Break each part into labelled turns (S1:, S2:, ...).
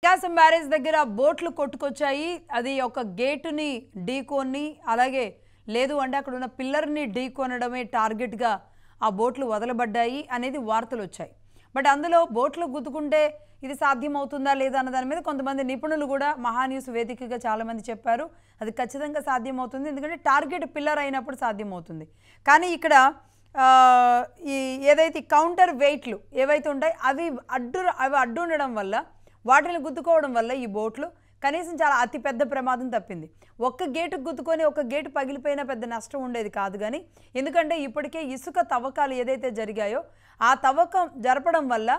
S1: ప్రకాశం barrage దగ్గర బోట్లు కొట్టుకొచ్చాయి. అది ఒక గేటుని ఢీకొని అలాగే లేదు అంటే అక్కడ ఉన్న పిల్లర్ని ఢీకొనడమే టార్గెట్గా ఆ బోట్లు వదలబడ్డాయి అనేది వార్తలు వచ్చాయి. బట్ అందులో బోట్లు గుద్దుకుంటే ఇది సాధ్యమవుతుందా లేదా అన్న దాని మీద కొంతమంది నిపుణులు కూడా మహాన్యూస్ వేదికగా చాలామంది చెప్పారు. అది ఖచ్చితంగా సాధ్యమవుతుంది, ఎందుకంటే టార్గెట్ పిల్లర్ అయినప్పుడు సాధ్యమవుతుంది. కానీ ఇక్కడ ఈ ఏదైతే కౌంటర్ వెయిట్లు ఏవైతే ఉంటాయి అవి అడ్డు ఉండడం వల్ల వాటిని గుద్దుకోవడం వల్ల ఈ బోట్లు కనీసం చాలా అతి పెద్ద ప్రమాదం తప్పింది. ఒక్క గేటుకు గుద్దుకొని ఒక గేటు పగిలిపోయినా పెద్ద నష్టం ఉండేది కాదు. కానీ ఎందుకంటే ఇప్పటికే ఇసుక తవ్వకాలు ఏదైతే జరిగాయో ఆ తవ్వకం జరపడం వల్ల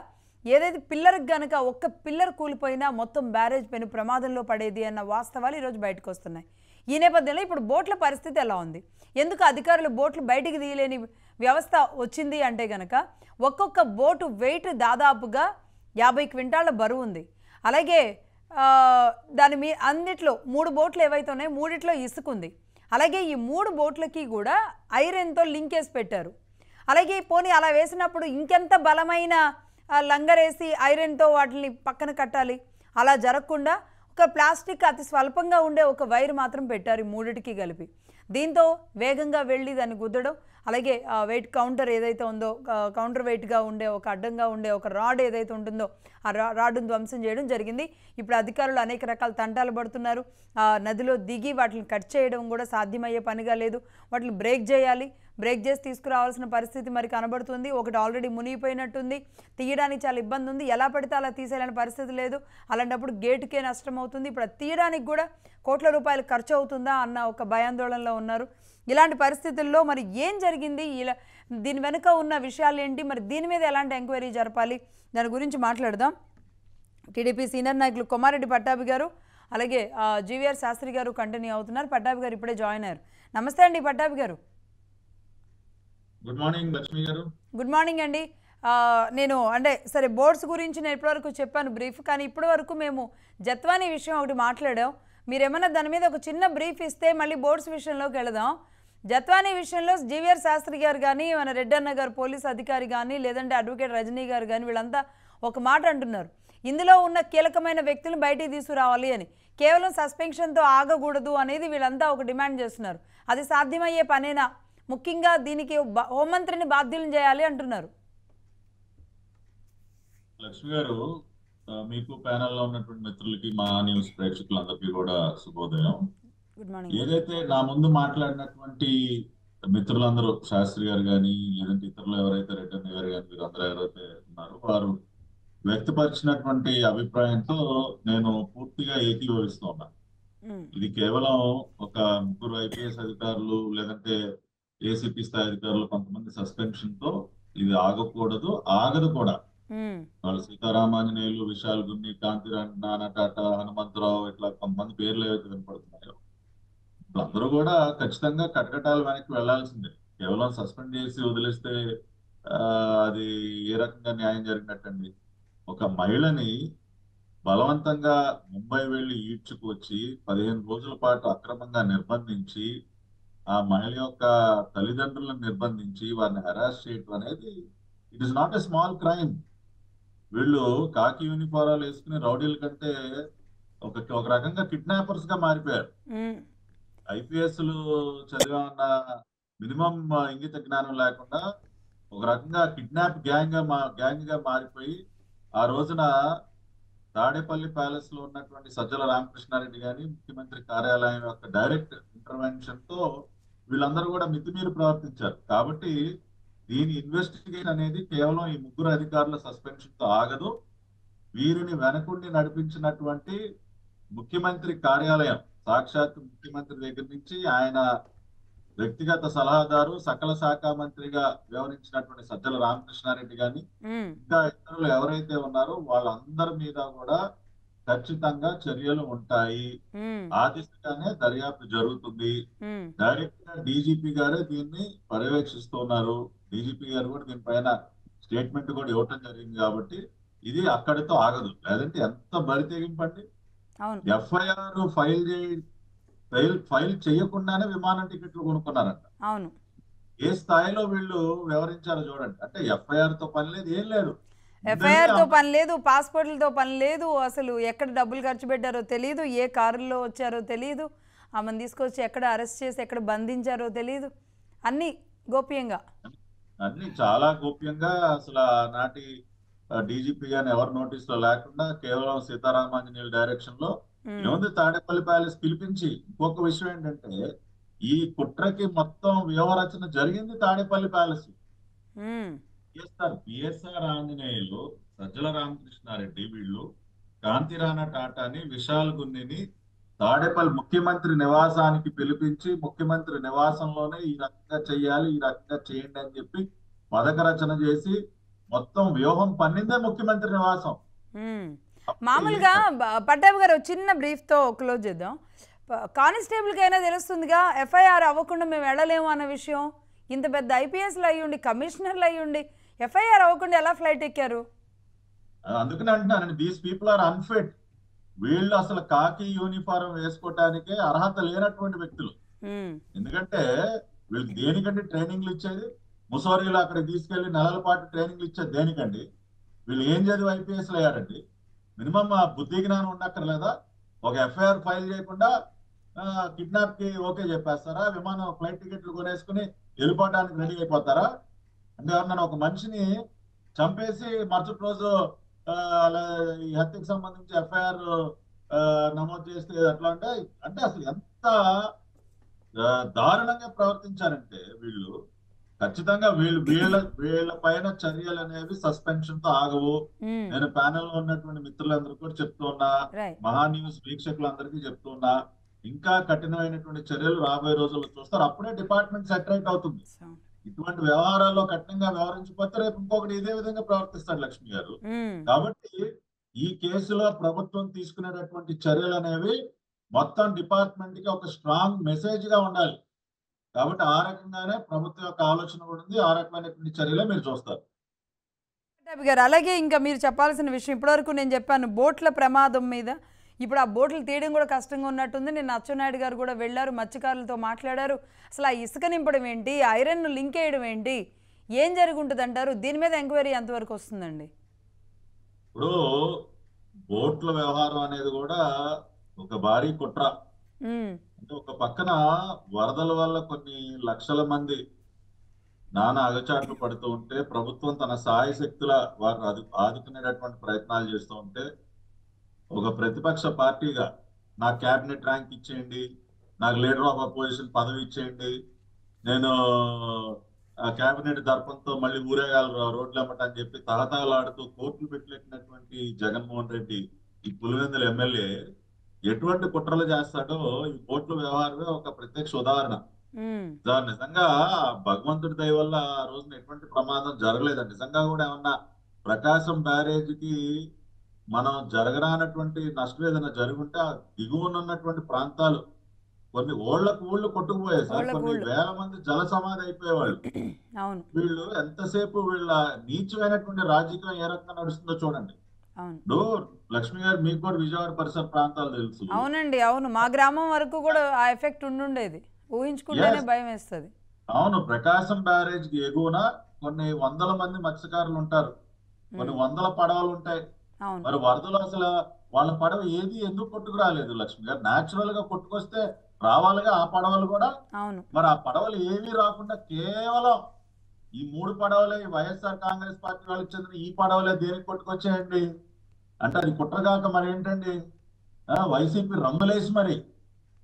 S1: ఏదైతే పిల్లర్కి గనక ఒక్క పిల్లర్ కూలిపోయినా మొత్తం బ్యారేజ్ పెను ప్రమాదంలో పడేది అన్న వాస్తవాలు ఈరోజు బయటకు వస్తున్నాయి. ఈ నేపథ్యంలో ఇప్పుడు బోట్ల పరిస్థితి ఎలా ఉంది, ఎందుకు అధికారులు బోట్లు బయటికి తీయలేని వ్యవస్థ వచ్చింది అంటే గనక ఒక్కొక్క బోటు వెయిట్ దాదాపుగా 50 క్వింటాళ్ళ బరువు ఉంది. అలాగే దాని అన్నిట్లో 3 బోట్లు ఏవైతే ఉన్నాయో మూడిట్లో ఇసుకుంది. అలాగే ఈ 3 బోట్లకి కూడా ఐరన్తో లింకేసి పెట్టారు. అలాగే పోనీ అలా వేసినప్పుడు ఇంకెంత బలమైన లంగరేసి ఐరన్తో వాటిని పక్కన కట్టాలి. అలా జరగకుండా ఒక ప్లాస్టిక్ అతి స్వల్పంగా ఉండే ఒక వైర్ మాత్రం పెట్టారు ఈ మూడిటికి కలిపి. దీంతో వేగంగా వెళ్ళి దాన్ని గుద్దడం, అలాగే వెయిట్ కౌంటర్ ఏదైతే ఉందో కౌంటర్ వెయిట్గా ఉండే ఒక అడ్డంగా ఉండే ఒక రాడ్ ఏదైతే ఉంటుందో ఆ రాడ్ను ధ్వంసం చేయడం జరిగింది. ఇప్పుడు అధికారులు అనేక రకాల తంటాలు పడుతున్నారు. నదిలో దిగి వాటిని కట్ చేయడం కూడా సాధ్యమయ్యే పనిగా లేదు. వాటిని బ్రేక్ చేయాలి, బ్రేక్ చేసి తీసుకురావాల్సిన పరిస్థితి మరి కనబడుతుంది. ఒకటి ఆల్రెడీ మునిగిపోయినట్టుంది, తీయడానికి చాలా ఇబ్బంది ఉంది. ఎలా పడితే అలా తీసేయాలని పరిస్థితి లేదు. అలాంటప్పుడు గేటుకే నష్టం అవుతుంది. ఇప్పుడు తీయడానికి కూడా కోట్ల రూపాయలు ఖర్చు అవుతుందా అన్న ఒక భయాందోళనలో ఉన్నారు. ఇలాంటి పరిస్థితుల్లో మరి ఏం జరిగింది, ఇలా దీని వెనుక ఉన్న విషయాలు ఏంటి, మరి దీని మీద ఎలాంటి ఎంక్వైరీ జరపాలి, దాని గురించి మాట్లాడదాం. టీడీపీ సీనియర్ నాయకులు కొమారెడ్డి పట్టాభి గారు అలాగే జీవీఆర్ శాస్త్రి గారు కంటిన్యూ అవుతున్నారు. పట్టాభి గారు ఇప్పుడే జాయిన్ అయ్యారు. నమస్తే అండి పట్టాభి గారు.
S2: గుడ్ మార్నింగ్ లక్ష్మి గారు.
S1: గుడ్ మార్నింగ్ అండి. నేను అంటే సరే బోర్డ్స్ గురించి నేను ఇప్పటివరకు చెప్పాను బ్రీఫ్, కానీ ఇప్పటి వరకు మేము జత్వానీ విషయం ఒకటి మాట్లాడాం. మీరేమన్నా దాని మీద ఒక చిన్న బ్రీఫ్ ఇస్తే మళ్ళీ బోర్డ్స్ విషయంలోకి వెళదాం. జత్వానీ విషయంలో జీవీఆర్ శాస్త్రి గారు కానీ మన రెడ్డన్న గారు పోలీస్ అధికారి కానీ లేదంటే అడ్వకేట్ రజనీ గారు కానీ వీళ్ళంతా ఒక మాట అంటున్నారు, ఇందులో ఉన్న కీలకమైన వ్యక్తులను బయటికి తీసుకురావాలి అని. కేవలం సస్పెన్షన్తో ఆగకూడదు అనేది వీళ్ళంతా ఒక డిమాండ్ చేస్తున్నారు. అది సాధ్యమయ్యే పనేనా? ముఖ్యంగా దీనికి హోంమంత్రిని బాధ్యులను చేయాలి అంటున్నారు.
S2: లక్ష్మి గారు, మీకు ప్యానెల్లో ఉన్నటువంటి మిత్రులకి మా న్యూస్ ప్రేక్షకులందరికీ కూడా శుభోదయం.
S1: Good morning.
S2: ఏదైతే నా ముందు మాట్లాడినటువంటి మిత్రులందరూ శాస్త్రి గారు కానీ లేదంటే ఇతరులు ఎవరైతే రెడ్డన్న గారు కానీ వీరందరూ ఎవరైతే ఉన్నారో వారు వ్యక్తపరిచినటువంటి అభిప్రాయంతో నేను పూర్తిగా ఏకీభవిస్తూ ఉన్నాను. ఇది కేవలం ఒక ముగ్గురు ఐపీఎస్ అధికారులు లేదంటే ఏసీపీ స్థాయి అధికారులు కొంతమంది సస్పెన్షన్ తో ఇది ఆగకూడదు, ఆగదు కూడా. వాళ్ళు సీతారామాంజనేయులు, విశాల్ గున్ని, కాంతిరాణ్, నానా టాటా, హనుమంతరావు ఇట్లా కొంతమంది పేర్లు ఏవైతే వినపడుతున్నాయో అందరూ కూడా ఖచ్చితంగా కటకటాలు వెనక్కి వెళ్లాల్సిందే. కేవలం సస్పెండ్ చేసి వదిలేస్తే అది ఏ రకంగా న్యాయం జరిగినట్టండి? ఒక మహిళని బలవంతంగా ముంబై వెళ్లి ఈడ్చుకొచ్చి 15 రోజుల పాటు అక్రమంగా నిర్బంధించి ఆ మహిళ యొక్క తల్లిదండ్రులను నిర్బంధించి వారిని హెరాస్ చేయడం అనేది it is not a small crime. వీళ్ళు కాకి యూనిఫారాలు వేసుకుని రౌడీల కంటే ఒక రకంగా కిడ్నాపర్స్ గా మారిపోయారు. ఐపీఎస్లు చదివామన్న మినిమం ఇంగిత జ్ఞానం లేకుండా ఒక రకంగా కిడ్నాప్ గ్యాంగ్ గా మారిపోయి ఆ రోజున తాడేపల్లి ప్యాలెస్ లో ఉన్నటువంటి సజ్జల రామకృష్ణారెడ్డి గాని ముఖ్యమంత్రి కార్యాలయం యొక్క డైరెక్ట్ ఇంటర్వెన్షన్ తో వీళ్ళందరూ కూడా మితిమీరి ప్రవర్తించారు. కాబట్టి దీని ఇన్వెస్టిగేషన్ అనేది కేవలం ఈ ముగ్గురు అధికారుల సస్పెన్షన్ తో ఆగదు. వీరిని వెనకుండి నడిపించినటువంటి ముఖ్యమంత్రి కార్యాలయం, సాక్షాత్ ముఖ్యమంత్రి దగ్గర నుంచి ఆయన వ్యక్తిగత సలహాదారు, సకల శాఖ మంత్రిగా వ్యవహరించినటువంటి సజ్జల రామకృష్ణారెడ్డి గాని ఇంకా ఇతరులు ఎవరైతే ఉన్నారో వాళ్ళందరి మీద కూడా ఖచ్చితంగా చర్యలు ఉంటాయి. ఆ దిశగానే దర్యాప్తు జరుగుతుంది. డైరెక్ట్ గా డీజీపీ గారే దీన్ని పర్యవేక్షిస్తున్నారు. డీజీపీ గారు కూడా దీనిపైన స్టేట్మెంట్ కూడా ఇవ్వటం జరిగింది. కాబట్టి ఇది అక్కడితో ఆగదు. లేదంటే ఎంత బరి తెగింపండి. ఎఫ్ఐఆర్ ఫైల్ చేయకుండానే విమానం టికెట్లు కొనుక్కున్నారంట. ఏ స్థాయిలో వీళ్ళు వ్యవహరించారో చూడండి. అంటే ఎఫ్ఐఆర్ తో పని లేదు, ఏం లేదు. ముందెళ్ళి
S1: ఎఫ్ఐఆర్తో పని లేదు, పాస్పోర్ట్లతో పని లేదు, అసలు ఎక్కడ డబ్బులు ఖర్చు పెట్టారో తెలియదు, ఏ కారుల్లో వచ్చారో తెలియదు, ఆమెను తీసుకొచ్చి ఎక్కడ అరెస్ట్ చేసి ఎక్కడ బంధించారో తెలియదు, అన్నీ గోప్యంగా.
S2: అన్ని చాలా గోప్యంగా అసలు నాటి డీజీపీ గాని ఎవరు నోటీస్ లో లేకుండా కేవలం సీతారామాంజనేయుల డైరెక్షన్ లో ఏముంది తాడేపల్లి ప్యాలెస్ పిలిపించి. ఇంకొక విషయం ఏంటంటే ఈ కుట్రకి మొత్తం వ్యూహరచన జరిగింది తాడేపల్లి ప్యాలెస్. బిఎస్ఆర్ ఆంజనేయులు, సజ్జల రామకృష్ణారెడ్డి, వీళ్ళు కాంతిరాణ టాటాని, విశాల్ గున్నిని తాడేపల్లి ముఖ్యమంత్రి నివాసానికి పిలిపించి ముఖ్యమంత్రి నివాసంలోనే ఈ రకంగా చెయ్యాలి, ఈ రకంగా చేయండి అని చెప్పి పథక రచన చేసి మొత్తం వ్యూహం పన్నిందే ముఖ్యమంత్రి నివాసం.
S1: మామూలుగా పట్టాభి గారు చిన్న బ్రీఫ్తో క్లోజ్ చేద్దాం. కానిస్టేబుల్కి అయినా తెలుస్తుందిగా ఎఫ్ఐఆర్ అవ్వకుండా మేము వెళ్ళలేము అన్న విషయం. ఇంత పెద్ద ఐపీఎస్లు అయ్యుండి, కమిషనర్లు అయ్యుండి ఎఫ్ఐఆర్ అవ్వకుండా ఎలా ఫ్లైట్ ఎక్కారు?
S2: అందుకని అంటున్నాను, దీస్ పీపుల్ ఆర్ అన్ఫిట్. వీళ్ళు అసలు కాకి యూనిఫారం వేసుకోవటానికే అర్హత లేనటువంటి వ్యక్తులు. ఎందుకంటే వీళ్ళకి దేనికంటే ట్రైనింగ్లు ఇచ్చేది, ముసోరీలు అక్కడ తీసుకెళ్లి నెలల పాటు ట్రైనింగ్లు ఇచ్చేది దేనికండి? వీళ్ళు ఏం చదివి ఐపీఎస్లు అయ్యారండి? మినిమం బుద్ధి జ్ఞానం ఉండక్కర్లేదా? ఒక ఎఫ్ఐఆర్ ఫైల్ చేయకుండా కిడ్నాప్ కి ఓకే చెప్పేస్తారా? విమానం ఫ్లైట్ టికెట్లు కొనేసుకుని వెళ్ళిపోవడానికి రెడీ అయిపోతారా? అంటే ఎవరన్నా ఒక మనిషిని చంపేసి మరుసటి రోజు ఈ హత్యకు సంబంధించి ఎఫ్ఐఆర్ నమోదు చేస్తే ఎట్లా అంటే అంటే అసలు ఎంత దారుణంగా ప్రవర్తించారంటే వీళ్ళు ఖచ్చితంగా వీళ్ళ పైన చర్యలు అనేవి సస్పెన్షన్ తో ఆగవు. నేను ప్యానెల్ లో ఉన్నటువంటి మిత్రులందరూ కూడా చెప్తున్నా, మహా న్యూస్ వీక్షకులందరికీ చెప్తున్నా, ఇంకా కఠినమైనటువంటి చర్యలు రాబోయే రోజుల్లో చూస్తారు. అప్పుడే డిపార్ట్మెంట్ సెటరేట్ అవుతుంది. ఇటువంటి వ్యవహారాల్లో కఠినంగా వ్యవహరించకపోతే రేపు ఇంకొకటి ఇదే విధంగా ప్రవర్తిస్తాడు లక్ష్మి గారు. కాబట్టి ఈ కేసులో ప్రభుత్వం తీసుకునేటటువంటి చర్యలు అనేవి మొత్తం డిపార్ట్మెంట్ కి ఒక స్ట్రాంగ్ మెసేజ్ గా ఉండాలి. కాబట్టి ఆ రకంగానే ప్రభుత్వం యొక్క ఆలోచన కూడా ఉంది. ఆ రకమైనటువంటి చర్యలే మీరు చూస్తారు.
S1: గారు అలాగే ఇంకా మీరు చెప్పాల్సిన విషయం ఇప్పటివరకు నేను చెప్పాను బోట్ల ప్రమాదం మీద. ఇప్పుడు ఆ బోట్లు తీయడం కూడా కష్టంగా ఉన్నట్టుంది. నేను అచ్చెన్నాయుడు గారు కూడా వెళ్ళారు, మత్స్యకారులతో మాట్లాడారు. అసలు ఆ ఇసుక నింపడం ఏంటి, ఐరన్ లింక్ వేయడం ఏంటి, ఏం జరుగుంటుంది అంటారు? దీని మీద ఎంక్వైరీ ఎంతవరకు వస్తుందండి?
S2: ఇప్పుడు బోట్ల వ్యవహారం అనేది కూడా ఒక భారీ కుట్ర. అంటే ఒక పక్కన వరదల వల్ల కొన్ని లక్షల మంది నానా అగచాట్లు పడుతూ ఉంటే ప్రభుత్వం తన సహాయ శక్తుల వారిని ఆదుకునేటటువంటి ప్రయత్నాలు చేస్తూ ఉంటే ఒక ప్రతిపక్ష పార్టీగా నాకు క్యాబినెట్ ర్యాంక్ ఇచ్చేయండి, నాకు లీడర్ ఆఫ్ అపోజిషన్ పదవి ఇచ్చేయండి, నేను క్యాబినెట్ దర్పంతో మళ్ళీ ఊరేగాలు రోడ్లు అమ్మటని చెప్పి తహతహలాడుతూ కోర్టులు పెట్టినటువంటి జగన్మోహన్ రెడ్డి, ఈ పులివెందుల ఎమ్మెల్యే ఎటువంటి కుట్రలు చేస్తాడో ఈ బోట్ల వ్యవహారమే ఒక ప్రత్యక్ష ఉదాహరణ. నిజంగా భగవంతుడి దయ వల్ల ఆ రోజున ఎటువంటి ప్రమాదం జరగలేదండి. నిజంగా కూడా ఏమన్నా ప్రకాశం బ్యారేజ్కి మనం జరగరానటువంటి నష్టం ఏదైనా జరుగుంటే ఆ దిగువనున్నటువంటి ప్రాంతాలు కొన్ని ఊళ్ళు కొట్టుకుపోయాయి సార్. కొన్ని వేల మంది జల సమాధి అయిపోయేవాళ్ళు. వీళ్ళు ఎంతసేపు వీళ్ళ నీచమైనటువంటి రాజకీయం ఏ రకంగా నడుస్తుందో చూడండి. ఇప్పుడు లక్ష్మి గారు మీకు కూడా విజయవాడ పరిసర ప్రాంతాలు తెలుసు.
S1: అవునండి, అవును, మా గ్రామం వరకు కూడా ఆ ఎఫెక్ట్ ఉండుండేది, ఊహించుకుంటేనే భయం వేస్తుంది.
S2: అవును, ప్రకాశం బ్యారేజ్ కి ఎగువన కొన్ని వందల మంది మత్స్యకారులు ఉంటారు, కొన్ని వందల పడవలు ఉంటాయి. మరి వరదలు అసలు వాళ్ళ పడవ ఏది ఎందుకు కొట్టుకు రాలేదు లక్ష్మి గారు? న్యాచురల్ గా కొట్టుకొస్తే రావాలిగా ఆ పడవలు కూడా. మరి ఆ పడవలు ఏమీ రాకుండా కేవలం ఈ 3 పడవలే వైఎస్ఆర్ కాంగ్రెస్ పార్టీ వాళ్ళకి చెందిన ఈ పడవలే దేనికి కొట్టుకొచ్చాయండి అంటే అది కుట్రగాక మరి ఏంటండి? వైసీపీ రంగులేసి మరి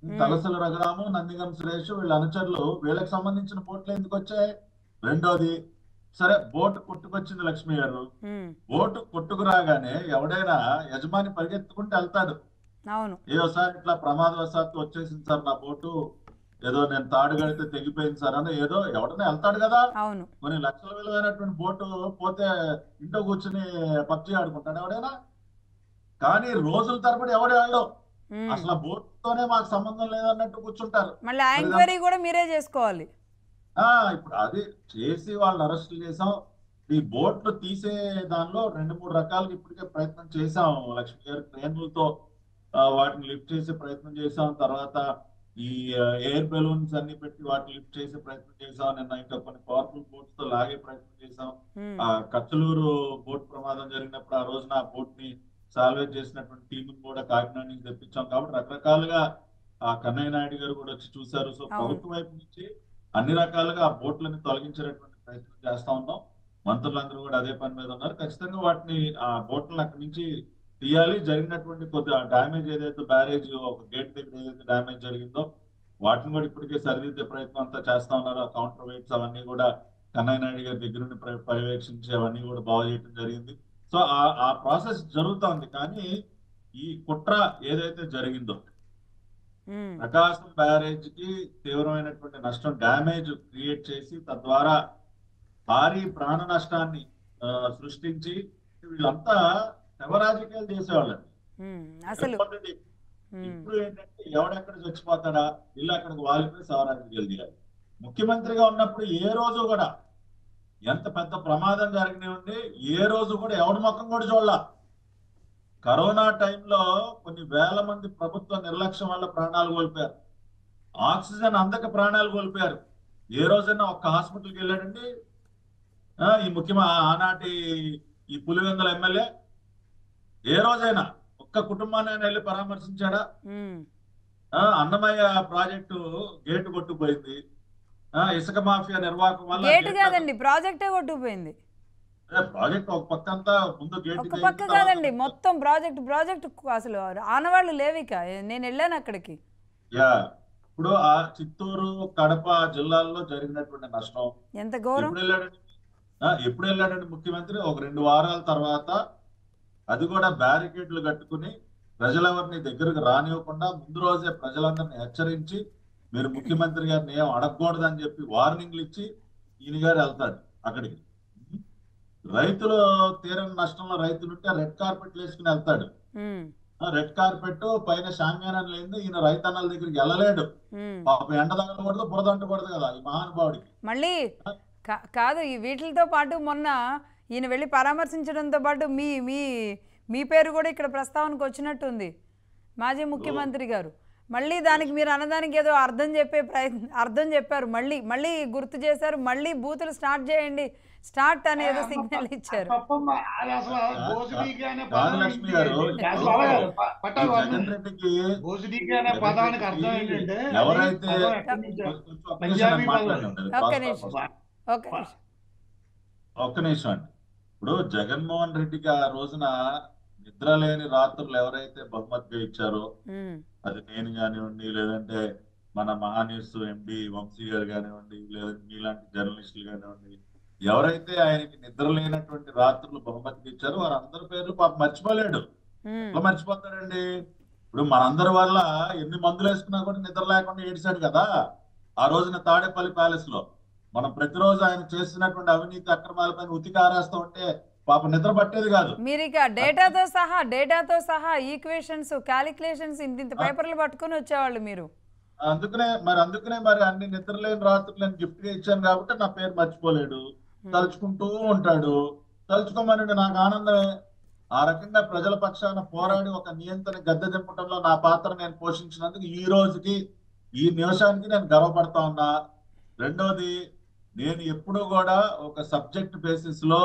S2: తలసల రఘురాము, నందిగం సురేష్ వీళ్ళ అనుచరులు వీళ్ళకి సంబంధించిన బోట్లు ఎందుకు వచ్చాయి? రెండోది సరే బోటు కొట్టుకొచ్చింది లక్ష్మి గారు, బోటు కొట్టుకు రాగానే ఎవడైనా యజమాని పరిగెత్తుకుంటూ వెళ్తాడు. ఏదోసారి ఇట్లా ప్రమాదవశాత్తు వచ్చేసింది సార్ నా బోటు, ఏదో నేను తాడు కడితే తెగిపోయింది సార్ అని ఏదో ఎవడన్నా వెళ్తాడు కదా. కొన్ని లక్షల విలువైనటువంటి బోటు పోతే ఇంట్లో కూర్చుని పబ్జీ ఆడుకుంటాడు ఎవడైనా. కానీ రోజుల తరబడి ఎవడు వెళ్ళడు, అసలు బోట్తోనే మాకు సంబంధం లేదన్నట్టు కూర్చుంటారు.
S1: మీరే చేసుకోవాలి.
S2: ఇప్పుడు అది చేసి వాళ్ళని అరెస్ట్ చేసాం. ఈ బోట్లు తీసే దానిలో 2-3 రకాలుగా ఇప్పటికే ప్రయత్నం చేసాం లక్ష్మి గారు. ట్రైన్లతో వాటిని లిఫ్ట్ చేసే ప్రయత్నం చేసాం. తర్వాత ఈ ఎయిర్ బెలూన్స్ అన్ని పెట్టి వాటిని లిఫ్ట్ చేసే ప్రయత్నం చేసాం. నిన్న ఇంకా కొన్ని పవర్ఫుల్ బోట్స్ తో లాగే ప్రయత్నం చేసాం. ఆ కచ్చలూరు బోట్ ప్రమాదం జరిగినప్పుడు ఆ రోజున ఆ బోట్ ని సాల్వేజ్ చేసినటువంటి టీం కూడా కాకినాడ నుంచి తెప్పించాం. కాబట్టి రకరకాలుగా ఆ కన్నయ్య నాయుడు గారు కూడా వచ్చి చూశారు. సో ప్రభుత్వం వైపు నుంచి అన్ని రకాలుగా ఆ బోట్లని తొలగించేటటువంటి ప్రయత్నం చేస్తా ఉన్నాం. మంత్రులందరూ కూడా అదే పని మీద ఉన్నారు. ఖచ్చితంగా వాటిని ఆ బోట్లను అక్కడి నుంచి తీయాలి. జరిగినటువంటి కొద్ది డ్యామేజ్ ఏదైతే బ్యారేజ్ ఒక గేట్ దగ్గర ఏదైతే డ్యామేజ్ జరిగిందో వాటిని కూడా ఇప్పటికే సరిదిద్దే ప్రయత్నం అంతా చేస్తా ఉన్నారు. ఆ కౌంటర్ వెయిట్స్ అవన్నీ కూడా కన్నయ్య నాయుడు గారి దగ్గర నుండి పర్యవేక్షించి అవన్నీ కూడా బాగు చేయడం జరిగింది. సో ఆ ప్రాసెస్ జరుగుతోంది. కానీ ఈ కుట్ర ఏదైతే జరిగిందో ప్రకాశం బ్యారేజ్ కి తీవ్రమైనటువంటి నష్టం డ్యామేజ్ క్రియేట్ చేసి తద్వారా భారీ ప్రాణ నష్టాన్ని సృష్టించి వీళ్ళంతా శవ రాజకీయాలు చేసేవాళ్ళండి.
S1: అసలు
S2: ఇప్పుడు ఏంటంటే ఎవడెక్కడ చచ్చిపోతాడా ఇల్లు అక్కడికి వాలిపోయి శవ రాజకీయాలు చేయాలి. ముఖ్యమంత్రిగా ఉన్నప్పుడు ఏ రోజు కూడా ఎంత పెద్ద ప్రమాదం జరిగినాయండి, ఏ రోజు కూడా ఎవడి ముఖం కూడా చూడాల. కరోనా టైంలో కొన్ని వేల మంది ప్రభుత్వ నిర్లక్ష్యం వల్ల ప్రాణాలు కోల్పోయారు. ఆక్సిజన్ అందక ప్రాణాలు కోల్పోయారు. ఏ రోజైనా ఒక్క హాస్పిటల్కి వెళ్ళాడండి ఈ ఆనాటి ఈ పులివెందుల ఎమ్మెల్యే? ఏ రోజైనా ఒక్క కుటుంబాన్ని వెళ్ళి పరామర్శించాడా? అన్నమయ్య ప్రాజెక్టు గేటు కొట్టుకుపోయింది. ఇసుక మాఫియా నిర్వాహకం వల్ల
S1: గేటు కాదండి, ప్రాజెక్టే కొట్టుకుపోయింది.
S2: ప్రాజెక్ట్ ఒక పక్క అంతా ముందు గేట్
S1: ఒక పక్క కాదండి, మొత్తం ప్రాజెక్ట్ అసలు ఆనవాళ్ళు లేవిక. నేను వెళ్ళాను అక్కడికి.
S2: ఇప్పుడు ఆ చిత్తూరు కడప జిల్లాల్లో జరిగినటువంటి నష్టం
S1: ఎంత ఘోరం.
S2: ఎప్పుడు వెళ్ళాడండి ముఖ్యమంత్రి? ఒక 2 వారాల తర్వాత. అది కూడా బ్యారికేడ్లు కట్టుకుని ప్రజలెవరిని దగ్గరకు రానివ్వకుండా ముందు రోజే ప్రజలందరినీ హెచ్చరించి మీరు ముఖ్యమంత్రి గారిని ఏం అడగకూడదని చెప్పి వార్నింగ్లు ఇచ్చి ఈయన గారు వెళ్తాడు అక్కడికి. రైతులు తీరని నష్టంలో రైతులుంటే రెడ్ కార్పెట్లు వేసుకుని వెళ్తాడు. రెడ్ కార్పెట్ పైన షామ్యానం లేదు. ఈయన రైతన్నల దగ్గరికి వెళ్ళలేడు. పాప ఎండ తగలకూడదు, బురద అంటకూడదు కదా ఈ మహానుభావుడికి.
S1: మళ్ళీ కాదు, ఈ వీటితో పాటు మొన్న ఈయన వెళ్ళి పరామర్శించడంతో పాటు మీ మీ మీ పేరు కూడా ఇక్కడ ప్రస్తావనకు వచ్చినట్టుంది, మాజీ ముఖ్యమంత్రి గారు. మళ్ళీ దానికి మీరు అన్నదానికి ఏదో అర్థం చెప్పారు. మళ్ళీ గుర్తు చేశారు. మళ్ళీ బూతులు స్టార్ట్ చేయండి, స్టార్ట్ అని ఏదో సిగ్నల్ ఇచ్చారు.
S2: ఒక్క నిమిషం అండి. ఇప్పుడు జగన్మోహన్ రెడ్డికి ఆ రోజున నిద్ర లేని రాత్రులు ఎవరైతే బహుమతిగా ఇచ్చారో, అది నేను కానివ్వండి, లేదంటే మన మహాన్యూస్ ఎండి వంశీ గారు కానివ్వండి, లేదంటే మీలాంటి జర్నలిస్టులు కానివ్వండి, ఎవరైతే ఆయనకి నిద్ర లేనటువంటి రాత్రులు బహుమతిగా ఇచ్చారో వారందరి పేర్లు పాప మర్చిపోలేడు. ఎట్లా మర్చిపోతాడండి? ఇప్పుడు మనందరి వల్ల ఎన్ని మందులు వేసుకున్నా కూడా నిద్ర లేకుండా ఏడిశాడు కదా ఆ రోజున తాడేపల్లి ప్యాలెస్ లో. మనం ప్రతిరోజు ఆయన చేస్తున్నటువంటి అవినీతి అక్రమాలపైన ఉతికి ఆరేస్తూ ఉంటే పాప నిద్ర పట్టేది కాదు.
S1: మీరు ఇక డేటాతో సహా ఈక్వేషన్స్, క్యాలిక్యులేషన్స్ ఇంత పేపర్లు పట్టుకొని వచ్చేవాళ్ళు మీరు.
S2: అందుకనే మరి అన్ని నిద్రలేని రాత్రులు నేను గిఫ్ట్ గా ఇచ్చాను కాబట్టి నా పేరు మర్చిపోలేడు. తలుచుకుంటూ ఉంటాడు. తలుచుకోమని నాకు ఆనందమే. ఆ రకంగా ప్రజల పక్షాన పోరాడి ఒక నియంత్రణ గద్దె దింపడంలో నా పాత్ర నేను పోషించినందుకు ఈ రోజుకి ఈ నిమిషానికి నేను గర్వపడతా ఉన్నా. రెండోది, నేను ఎప్పుడూ కూడా ఒక సబ్జెక్ట్ బేసిస్ లో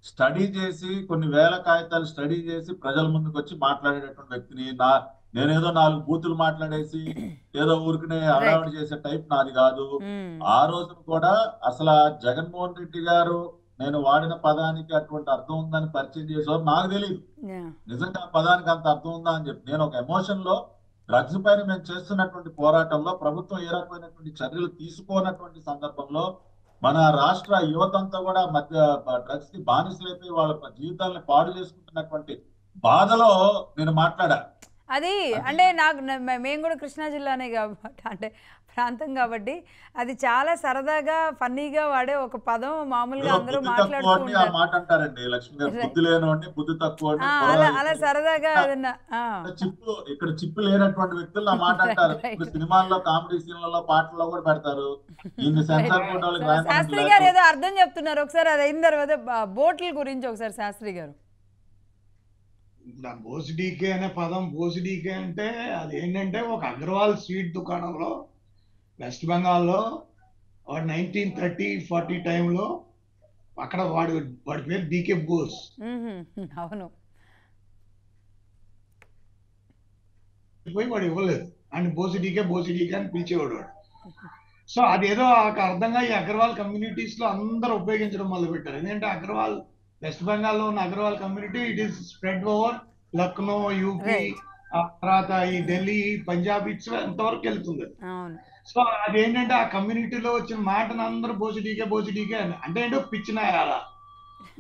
S2: స్టడీ చేసి కొన్ని వేల కాగితాలు స్టడీ చేసి ప్రజల ముందుకు వచ్చి మాట్లాడేటటువంటి వ్యక్తిని. నేనేదో 4 బూతులు మాట్లాడేసి ఏదో ఊరికనే హడావిడి చేసే టైప్ నాది కాదు. ఆ రోజు కూడా అసలు జగన్మోహన్ రెడ్డి గారు నేను వాడిన పదానికి అటువంటి అర్థం ఉందని పరిచయం చేసేవారు నాకు తెలియదు. నిజంగా ఆ పదానికి అంత అర్థం ఉందా అని చెప్పి నేను ఒక ఎమోషన్ లో డ్రగ్స్ పైన మేము చేస్తున్నటువంటి పోరాటంలో ప్రభుత్వం ఏ రకమైనటువంటి చర్యలు తీసుకోనటువంటి సందర్భంలో మన రాష్ట్ర యువతంతా కూడా మధ్య డ్రగ్స్ కి బానిసలైపోయి వాళ్ళ జీవితాలను పాడు చేసుకుంటున్నటువంటి బాధలో నేను మాట్లాడా.
S1: అది అంటే మేము కూడా కృష్ణా జిల్లానే కాబట్టి, అంటే ప్రాంతం కాబట్టి అది చాలా సరదాగా ఫన్నీగా వాడే ఒక పదం. మామూలుగా అందరూ మాట్లాడుతూ
S2: మాట అంటారండి లక్ష్మి గారు, బుద్ధి లేనివాడిని, బుద్ధి తక్కువ,
S1: అలా సరదాగా
S2: చిప్పు ఇక్కడ చిప్పు లేనటువంటి వ్యక్తులు ఆ మాట అంటారు. సినిమాల్లో, కామెడీ సీన్లలో, పాటల్లో కూడా పెడతారు.
S1: శాస్త్రి గారు ఏదో అర్థం చెప్తున్నారు. ఒకసారి అది అయిన తర్వాత బోట్ల గురించి ఒకసారి శాస్త్రి గారు.
S3: ఇప్పుడు ఆ బోసిడీకే అనే పదం, బోసిడీకే అంటే అది ఏంటంటే ఒక అగ్రవాల్ స్వీట్ దుకాణంలో వెస్ట్ బెంగాల్లో వాడు 1930-40 టైంలో అక్కడ వాడి పేరు డీకే బోస్.
S1: అవును.
S3: పోయి వాడు ఇవ్వలేదు, అండ్ బోసిడీకే బోసిడీకే అని పిలిచేవాడు వాడు. సో అదేదో అర్థంగా ఈ అగ్రవాల్ కమ్యూనిటీస్ లో అందరూ ఉపయోగించడం మొదలు పెట్టారు. ఎందుకంటే అగ్రవాల్ వెస్ట్ బెంగాల్లో ఉన్న Agarwal community it is spread over Lucknow, UP,
S1: right.
S3: ఆ తర్వాత ఈ ఢిల్లీ, పంజాబ్ ఇట్స్ ఎంతవరకు వెళ్తుంది.
S1: అవును.
S3: సో అదేంటంటే ఆ కమ్యూనిటీలో వచ్చిన మాటను అందరూ బోసిడీకే బోసిడీకే అని అంటే ఏంటో పిచ్చినాయాల.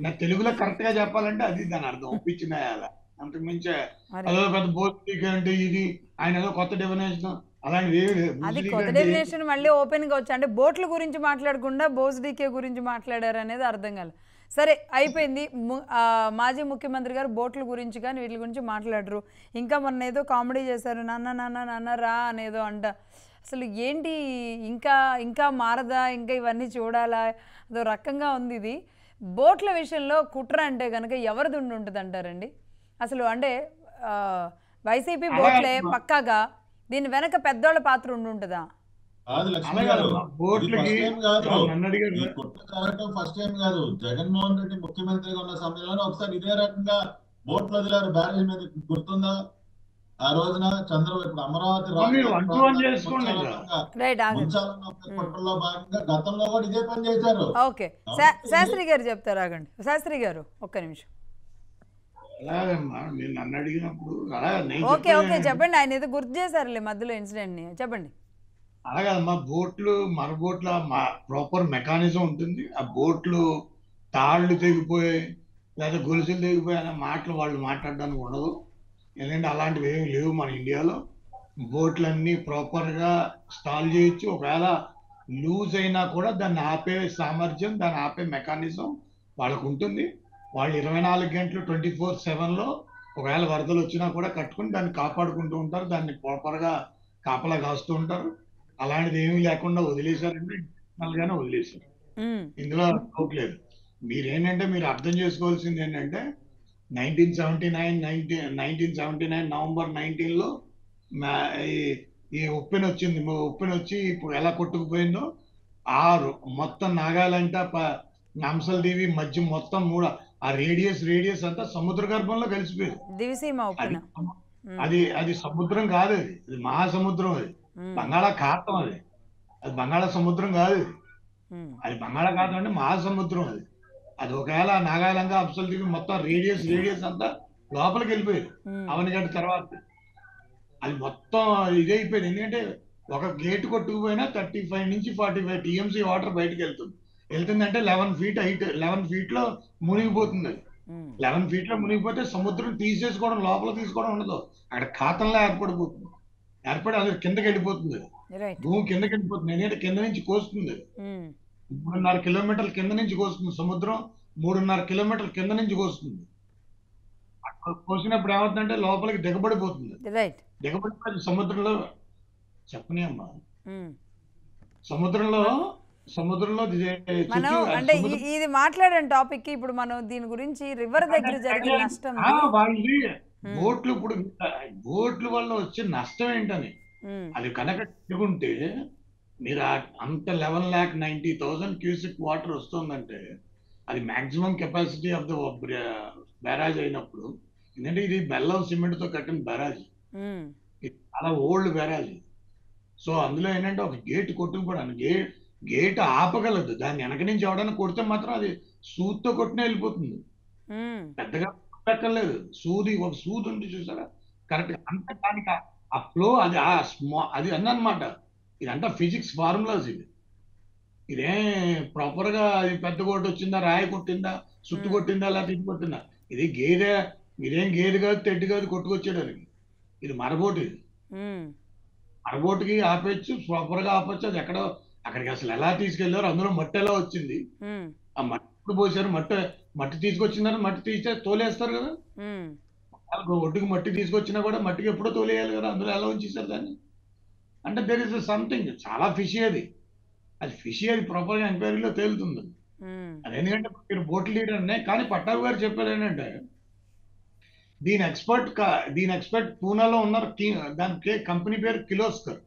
S3: నా తెలుగులో కరెక్ట్ గా చెప్పాలంటే అది దాని అర్థం, పిచ్చినాయాల. అంతకు మించే
S1: మరి
S3: అదో పెద్ద బోసిడీకే అంటే ఇది ఆయన ఏదో కొత్త డెఫినేషన్ అలాంటిది ఏమి లేదు.
S1: అది
S3: బోసిడీకే
S1: కొత్త
S3: అంటే
S1: డెఫినేషన్ మళ్ళీ ఓపెన్గా వచ్చి అంటే బోట్ల గురించి మాట్లాడకుండా బోస్డీకే గురించి మాట్లాడారు అనేది అర్థం కాలేదు. సరే అయిపోయింది. మాజీ ముఖ్యమంత్రి గారు బోట్ల గురించి కానీ వీటి గురించి మాట్లాడరు. ఇంకా మొన్న ఏదో కామెడీ చేశారు, నాన్న నాన్న నాన్న రా అనేదో అంట. అసలు ఏంటి, ఇంకా ఇంకా మారదా, ఇంకా ఇవన్నీ చూడాలా, అదో రకంగా ఉంది ఇది. బోట్ల విషయంలో కుట్ర అంటే కనుక ఎవరిది ఉంటుంది అంటారండి అసలు? అంటే వైసీపీ బోట్లే పక్కాగా, దీని వెనక పెద్దోళ్ళ పాత్ర ఉంటుందా?
S2: కాదు లక్ష్మి
S3: అలాగే
S2: గారు, ఇది
S3: బోట్లకి
S2: ఫస్ట్ టైం కాదు.
S3: నన్ను
S2: ఈ
S3: అడిగారు.
S2: కుట్ర జరగడం ఫస్ట్ టైం కాదు. జగన్మోహన్ రెడ్డి ముఖ్యమంత్రిగా ఉన్న సమయంలోనే ఒకసారి ఇదే రకంగా బోట్లు వదిలారు బ్యారేజ్ మీద, గుర్తుందా? ఆ రోజున ఇప్పుడు అమరావతి
S3: మీరు
S2: రాజధాని
S3: 1-to-1
S2: ప్రాంతాన్ని
S3: చేసుకోండి ఇంకా.
S1: రైట్, ఆగండి.
S2: ముంచాలన్న ఒక కుట్రలో భాగంగా గతంలో కూడా ఇదే పని చేశారు.
S1: ఓకే, శాస్త్రి గారు చెప్తారు, ఆగండి. శాస్త్రి గారు ఒక్క నిమిషం.
S3: అలాగమ్మా మీరు నన్ను అడిగినప్పుడు అలా నేను
S1: ఓకే ఓకే
S3: చెప్పేది
S1: చెప్పండి. ఆయన ఏదో గుర్తు చేశారులే మధ్యలో ఇన్సిడెంట్ని, చెప్పండి.
S3: అలాగమ్మా, బోట్లు మన బోట్ల ప్రాపర్ మెకానిజం ఉంటుంది. ఆ బోట్లు తాళ్ళు తెగిపోయి లేదా గొలుసులు తెగిపోయి అనే మాటలు వాళ్ళు మాట్లాడడానికి ఉండదు. ఎందుకంటే అలాంటివి ఏమి లేవు మన ఇండియాలో. బోట్లన్నీ ప్రాపర్గా స్టాల్ చేయొచ్చు. ఒకవేళ లూజ్ అయినా కూడా దాన్ని ఆపే సామర్థ్యం, దాన్ని ఆపే మెకానిజం వాళ్ళకు ఉంటుంది. వాళ్ళు 24 గంటలు 24/7లో ఒకవేళ వరదలు వచ్చినా కూడా కట్టుకుని దాన్ని కాపాడుకుంటూ ఉంటారు. దాన్ని ప్రాపర్గా కాపలా కాస్తూ ఉంటారు. అలాంటిది ఏమీ లేకుండా వదిలేశారంటే గానే వదిలేశారు. ఇందులో డౌట్ లేదు. మీరేంటంటే మీరు అర్థం చేసుకోవాల్సింది ఏంటంటే 1979 నవంబర్ 19లో ఈ ఉప్పెన వచ్చింది. ఉప్పెన వచ్చి ఇప్పుడు ఎలా కొట్టుకుపోయిందో మొత్తం నాగాలంట హంసల దీవి మధ్య మొత్తం ఆ రేడియస్ అంతా సముద్ర గర్భంలో కలిసిపోయింది.
S1: దివిసీమ ఉప్పెన.
S3: అది సముద్రం కాదు, అది మహాసముద్రం. అది బంగాళాఖాతం. అది బంగాళా సముద్రం కాదు. అది బంగాళాఖాతం అంటే మహాసముద్రం. అది ఒకవేళ నాగాలంగా హంసల దీవి మొత్తం రేడియస్ అంతా లోపలికి వెళ్ళిపోయింది అవనిగంట తర్వాత. అది మొత్తం ఇదైపోయింది. ఎందుకంటే ఒక గేట్ కొట్టుకుపోయినా 35 నుంచి 45 టీఎంసీ వాటర్ బయటకు వెళ్తుందంటే 11 ఫీట్ హైట్, 11 ఫీట్లో మునిగిపోతుంది. 11 ఫీట్లో మునిగిపోతే సముద్రం తీసేసుకోవడం, లోపల తీసుకోవడం ఉండదు. అక్కడ ఖాతంలా ఏర్పడి అది కిందకి వెళ్ళిపోతుంది. భూమి కిందకి వెళ్ళిపోతుంది. ఎందుకంటే కింద నుంచి కోస్తుంది. 3.5 కిలోమీటర్ల కింద నుంచి కోస్తుంది సముద్రం. 3.5 కిలోమీటర్ల కింద నుంచి కోస్తుంది. కోసినప్పుడు ఏమవుతుందంటే లోపలికి దిగబడిపోతుంది. దిగబడిపోయి సముద్రంలో చెప్పని అమ్మా సముద్రంలో
S1: మనం అంటే ఇది మాట్లాడే టాపిక్. ఇప్పుడు మనం దీని గురించి రివర్ దగ్గర జరిగిన నష్టం,
S3: బోట్లు, ఇప్పుడు బోట్ల వల్ల వచ్చే నష్టం ఏంటని అది కనుక తిరుగుంటే మీరు అంత 11,90,000 క్యూసిక్ వాటర్ వస్తుందంటే అది maximum capacity of the barrage అయినప్పుడు. ఎందుకంటే ఇది బెల్లం సిమెంట్ తో కట్టిన బ్యారాజ్, చాలా ఓల్డ్ బ్యారాజ్. సో అందులో ఏంటంటే ఒక గేట్ కొట్టుకుపోవడానికి గేట్ ఆపగలదు. దాన్ని వెనక నుంచి ఎవడన్నా కొడితే మాత్రం అది సూదితో కొట్టిన వెళ్ళిపోతుంది. పెద్దగా పెట్టలేదు. ఒక సూది ఉంది చూసారా, కరెక్ట్ అంత దానికి ఆ ఫ్లో అది అన్నమాట. ఇదంతా ఫిజిక్స్ ఫార్ములాస్. ఇదే ప్రాపర్ గా అది పెద్ద కొట్టు వచ్చిందా, రాయి కొట్టిందా, సుట్టు కొట్టిందా, లేకపోతే ఇది కొట్టిందా. ఇదేం గేదె కాదు, తెడ్డు కాదు కొట్టుకొచ్చేయడానికి. ఇది మరబోటు. ఇది మరబోటుకి ఆపేయచ్చు, ప్రాపర్ గా ఆపచ్చు. అది అక్కడికి అసలు ఎలా తీసుకెళ్లారు, అందులో మట్టి ఎలా వచ్చింది, ఆ మట్టి పోసారు, మట్టి తీసుకొచ్చిందని మట్టి తీస్తే తోలేస్తారు కదా. ఒడ్డుకు మట్టి తీసుకొచ్చినా కూడా మట్టికి ఎప్పుడో తోలేయాలి కదా, అందులో ఎలా ఉంచేసారు దాన్ని. అంటే దేర్ ఇస్ సంథింగ్ చాలా ఫిషీ. అది ఫిషీ. అది ప్రాపర్ గా ఎంక్వైరీలో తేలుతుంది. అది ఎందుకంటే మీరు బోట్ లీడర్ అనే. కానీ పట్టాభి గారు చెప్పేది ఏంటంటే దీని ఎక్స్పర్ట్ పూనాలో ఉన్నారు. దాని కంపెనీ పేరు కిలోస్కర్.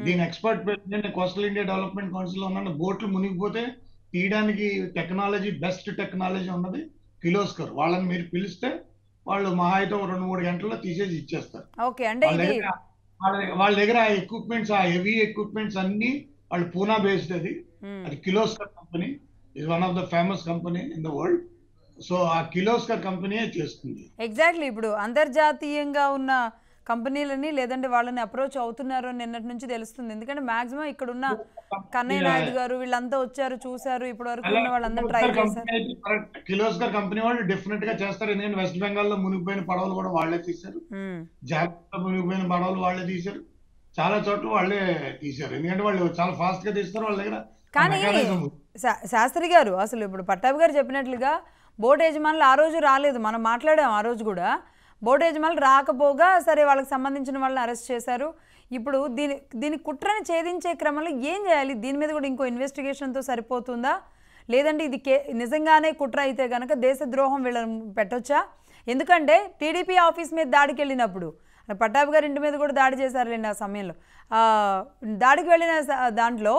S3: దీని ఎక్స్పర్ట్ పేరు నేను కోస్టల్ ఇండియా డెవలప్మెంట్ కౌన్సిల్ లో ఉన్నాను. బోట్లు మునిగిపోతే తీయడానికి బెస్ట్ టెక్నాలజీ ఉన్నది కిలోస్కర్. వాళ్ళని మీరు పిలిస్తే వాళ్ళు మహా అయితే 2-3 గంటల్లో తీసేసి ఇచ్చేస్తారు.
S1: ఓకే, అంటే
S3: వాళ్ళ
S1: ఇది
S3: దగ్గర వాళ్ళ దగ్గర ఆ ఎక్విప్మెంట్స్, ఆ హెవీ ఎక్విప్మెంట్స్ అన్ని వాళ్ళు పూనా బేస్డ్. అది Kirloskar company is one of the famous company in the world. So ఆ కిలోస్కర్ కంపెనీ చేస్తుంది.
S1: ఎగ్జాక్ట్లీ ఇప్పుడు అంతర్జాతీయంగా ఉన్న కంపెనీలని లేదంటే వాళ్ళని అప్రోచ్ అవుతున్నారు నిన్నటి నుంచి తెలుస్తుంది. ఎందుకంటే మాక్సిమం ఇక్కడ ఉన్న కన్నయ్య నాయుడు గారు వీళ్ళంతా వచ్చారు, చూసారు, ఇప్పటి వరకు ఉన్న వాళ్ళందరూ ట్రై చేశారు.
S3: కిలోస్కర్ కంపెనీ వాళ్ళు డెఫినెట్ గా చేస్తారు. ఎందుకంటే వెస్ట్ బెంగాల్ లో మునిగిపోయిన పడవలు కూడా వాళ్ళే తీశారు. జాగ్రత్త మునిగిపోయిన పడవలు వాళ్ళే తీశారు. చాలా చోట్ల వాళ్ళే తీశారు. ఎందుకంటే వాళ్ళు చాలా ఫాస్ట్ గా తీస్తారు. వాళ్ళ దగ్గర
S1: కానీ శాస్త్రి గారు అసలు ఇప్పుడు పట్టాభి గారు చెప్పినట్లుగా బోట్ యజమానులు ఆ రోజు రాలేదు, మనం మాట్లాడాం ఆ రోజు కూడా. బోట్ యజమానులు రాకపోగా సరే వాళ్ళకి సంబంధించిన వాళ్ళని అరెస్ట్ చేశారు. ఇప్పుడు దీని కుట్రని ఛేదించే క్రమంలో ఏం చేయాలి? దీని మీద కూడా ఇంకో ఇన్వెస్టిగేషన్తో సరిపోతుందా, లేదంటే ఇది నిజంగానే కుట్ర అయితే కనుక దేశద్రోహం వీళ్ళని పెట్టొచ్చా? ఎందుకంటే టీడీపీ ఆఫీస్ మీద దాడికి వెళ్ళినప్పుడు పట్టాభి గారి ఇంటి మీద కూడా దాడి చేశారులేండి ఆ సమయంలో. దాడికి వెళ్ళిన దాంట్లో